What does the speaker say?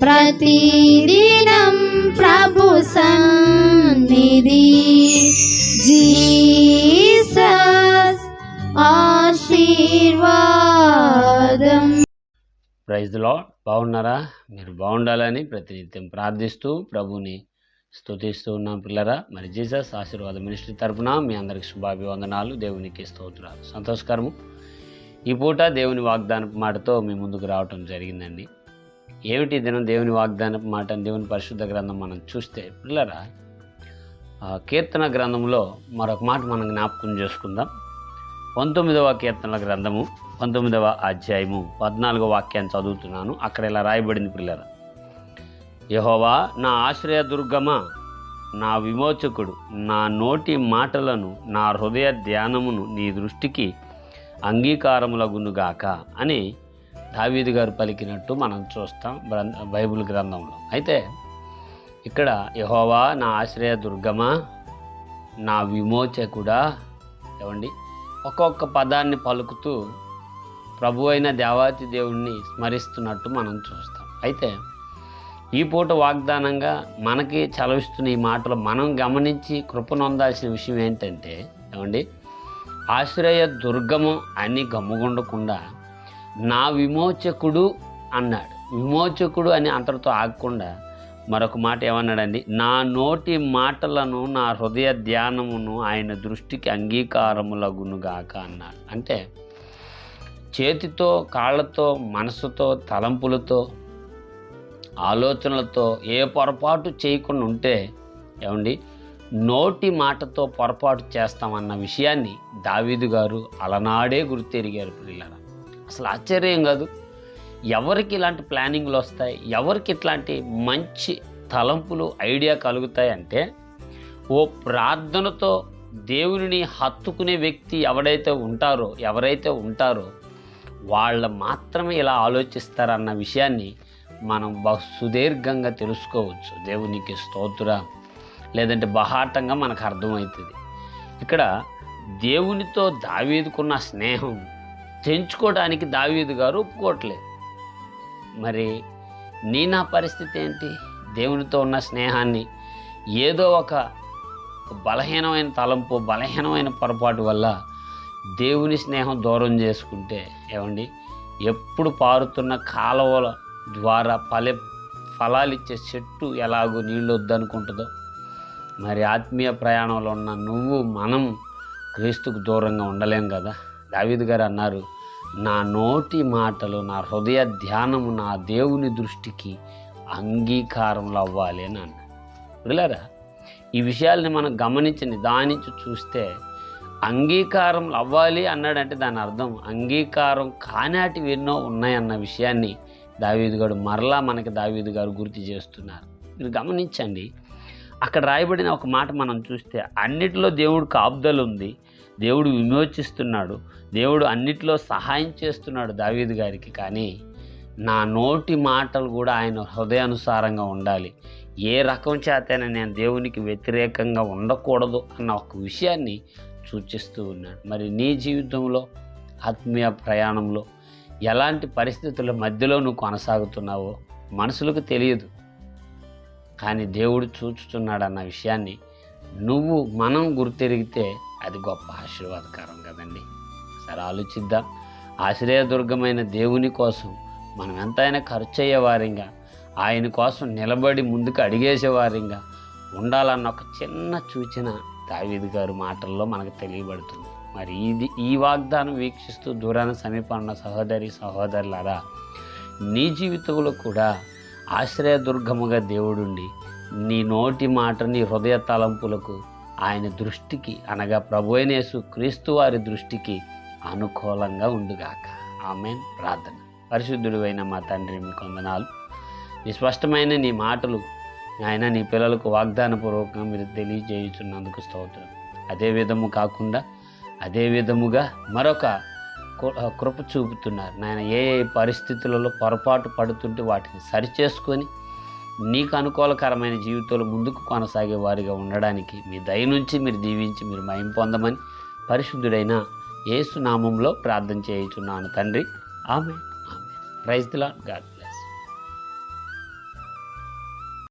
ప్రతిదినం ప్రభు సన్నిధి. జీసస్ ఆశీర్వాదం. Praise the Lord. బాగున్నారా? మీరు బాగుండాలని ప్రతినిత్యం ప్రార్థిస్తూ ప్రభుని స్తుతిస్తూ ఉన్నాం పిల్లరా. మరి జీసస్ ఆశీర్వాద మినిస్ట్రీ తరపున మీ అందరికి శుభాభివందనాలు, దేవునికి స్తోత్రాలు. సంతోషకరము. ఈ పూట దేవుని వాగ్దానపు మాటతో మీ ముందుకు రావటం జరిగిందండి. ఏమిటి దినం దేవుని వాగ్దానపు మాట? దేవుని పరిశుద్ధ గ్రంథం మనం చూస్తే పిల్లరా, కీర్తన గ్రంథంలో మరొక మాట మనం జ్ఞాపకం చేసుకుందాం. 19వ కీర్తనల గ్రంథము 19వ అధ్యాయము 14వ వాక్యాన్ని చదువుతున్నాను. అక్కడ ఇలా రాయబడింది పిల్లరా, యెహోవా నా ఆశ్రయ దుర్గమా, నా విమోచకుడు, నా నోటి మాటలను నా హృదయ ధ్యానమును నీ దృష్టికి అంగీకారములగునుగాక అని దావీదు గారు పలికినట్టు మనం చూస్తాం బైబిల్ గ్రంథంలో. అయితే ఇక్కడ యెహోవా నా ఆశ్రయ దుర్గమా, నా విమోచకుడా, ఏమండి ఒక్కొక్క పదాన్ని పలుకుతూ ప్రభు అయిన దేవాతి దేవుణ్ణి స్మరిస్తున్నట్టు మనం చూస్తాం. అయితే ఈ పూట వాగ్దానంగా మనకి చలవిస్తున్న ఈ మాటలు మనం గమనించి కృపనొందాల్సిన విషయం ఏంటంటే, ఏమండి ఆశ్రయ దుర్గము అని గమ్ముగుండకుండా నా విమోచకుడు అన్నాడు. విమోచకుడు అని అంతటితో ఆగకుండా మరొక మాట ఏమన్నాడండి, నా నోటి మాటలను నా హృదయ ధ్యానమును ఆయన దృష్టికి అంగీకారములగునుగాక అన్నాడు. అంటే చేతితో, కాళ్ళతో, మనసుతో, తలంపులతో, ఆలోచనలతో ఏ పొరపాటు చేయకుండా ఉంటే, ఏమండి నోటి మాటతో పొరపాటు చేస్తామన్న విషయాన్ని దావీదు గారు అలనాడే గుర్తెరిగారు పిల్లరా. అసలు ఆశ్చర్యం కాదు, ఎవరికి ఇలాంటి ప్లానింగ్లు వస్తాయి, ఎవరికి ఇట్లాంటి మంచి తలంపులు, ఐడియా కలుగుతాయి అంటే, ఓ ప్రార్థనతో దేవునిని హత్తుకునే వ్యక్తి ఎవరైతే ఉంటారో వాళ్ళు మాత్రమే ఇలా ఆలోచిస్తారన్న విషయాన్ని మనం సుదీర్ఘంగా తెలుసుకోవచ్చు. దేవునికి స్తోత్రం. లేదంటే బహాటంగా మనకు అర్థమవుతుంది. ఇక్కడ దేవునితో దావీదుకున్న స్నేహం తెంచుకోవడానికి దావీదు గారు ఒప్పుకోవట్లేదు. మరి నా పరిస్థితి ఏంటి? దేవునితో ఉన్న స్నేహాన్ని ఏదో ఒక బలహీనమైన తలంపు, బలహీనమైన పొరపాటు వల్ల దేవుని స్నేహం దూరం చేసుకుంటే, ఏమండి ఎప్పుడు పారుతున్న కాలువల ద్వారా ఫలాలు ఇచ్చే చెట్టు ఎలాగో నీళ్ళు వద్దనుకుంటుందో, మరి ఆత్మీయ ప్రయాణంలో ఉన్న మనం క్రీస్తుకు దూరంగా ఉండలేం కదా. దావీదు గారు అన్నారు, నా నోటి మాటలు, నా హృదయ ధ్యానము నా దేవుని దృష్టికి అంగీకారంలో అవ్వాలి అని అన్నారు. పిల్లరా, ఈ విషయాల్ని మనం గమనించి నిదానించి చూస్తే అంగీకారం అవ్వాలి అన్నాడంటే దాని అర్థం అంగీకారం కానాటివి ఎన్నో ఉన్నాయన్న విషయాన్ని దావీదు గారు మరలా మనకి దావీదు గారు గుర్తు చేస్తున్నారు. మీరు గమనించండి, అక్కడ రాయబడిన ఒక మాట మనం చూస్తే, అన్నిటిలో దేవుడు కాపుదల ఉంది, దేవుడు విమోచిస్తున్నాడు, దేవుడు అన్నిటిలో సహాయం చేస్తున్నాడు దావీదు గారికి. కానీ నా నోటి మాటలు కూడా ఆయన హృదయానుసారంగా ఉండాలి, ఏ రకం చేతైనా నేను దేవునికి వ్యతిరేకంగా ఉండకూడదు అన్న ఒక విషయాన్ని సూచిస్తూ ఉన్నాడు. మరి నీ జీవితంలో, ఆత్మీయ ప్రయాణంలో ఎలాంటి పరిస్థితుల మధ్యలో నువ్వు కొనసాగుతున్నావో మనుషులకు తెలియదు, కానీ దేవుడు చూచుతున్నాడు అన్న విషయాన్ని మనం గుర్తెరిగితే అది గొప్ప ఆశీర్వాదకరం కదండి. సరే ఆలోచిద్దాం. ఆశ్రయదుర్గమైన దేవుని కోసం మనం ఎంతైనా ఖర్చు అయ్యేవారిగా, ఆయన కోసం నిలబడి ముందుకు అడిగేసేవారిగా ఉండాలన్న ఒక చిన్న సూచన దావీదు గారు మాటల్లో మనకు తెలియబడుతుంది. మరి ఈ వాగ్దానం వీక్షిస్తూ దూరాన సమీపన్న సహోదరులారా, నీ జీవితంలో కూడా ఆశ్రయదుర్గముగా దేవుడుండి నీ నోటి మాట, నీ హృదయ తలంపులకు ఆయన దృష్టికి, అనగా ప్రభువైన యేసు క్రీస్తు వారి దృష్టికి అనుకూలంగా ఉండుగాక. ఆమేన్. ప్రార్థన. పరిశుద్ధుడు అయిన మా తండ్రి, మీకు వందనాలు. నీ స్పష్టమైన నీ మాటలు ఆయన నీ పిల్లలకు వాగ్దానపూర్వకంగా మీరు తెలియజేయుచున్నందుకు స్తోత్రం. అదే విధముగా మరొక కృప చూపుతున్నారు నాయన. ఏ పరిస్థితులలో పొరపాటు పడుతుంటే వాటిని సరిచేసుకొని నీకు అనుకూలకరమైన జీవితంలో ముందుకు కొనసాగే వారిగా ఉండడానికి మీ దయ నుంచి మీరు దీవించి మీరు మహిమ పొందమని పరిశుద్ధుడైన యేసు నామంలో ప్రార్థన చేయుచున్నాను తండ్రి. ఆమేన్. Praise the Lord. గాడ్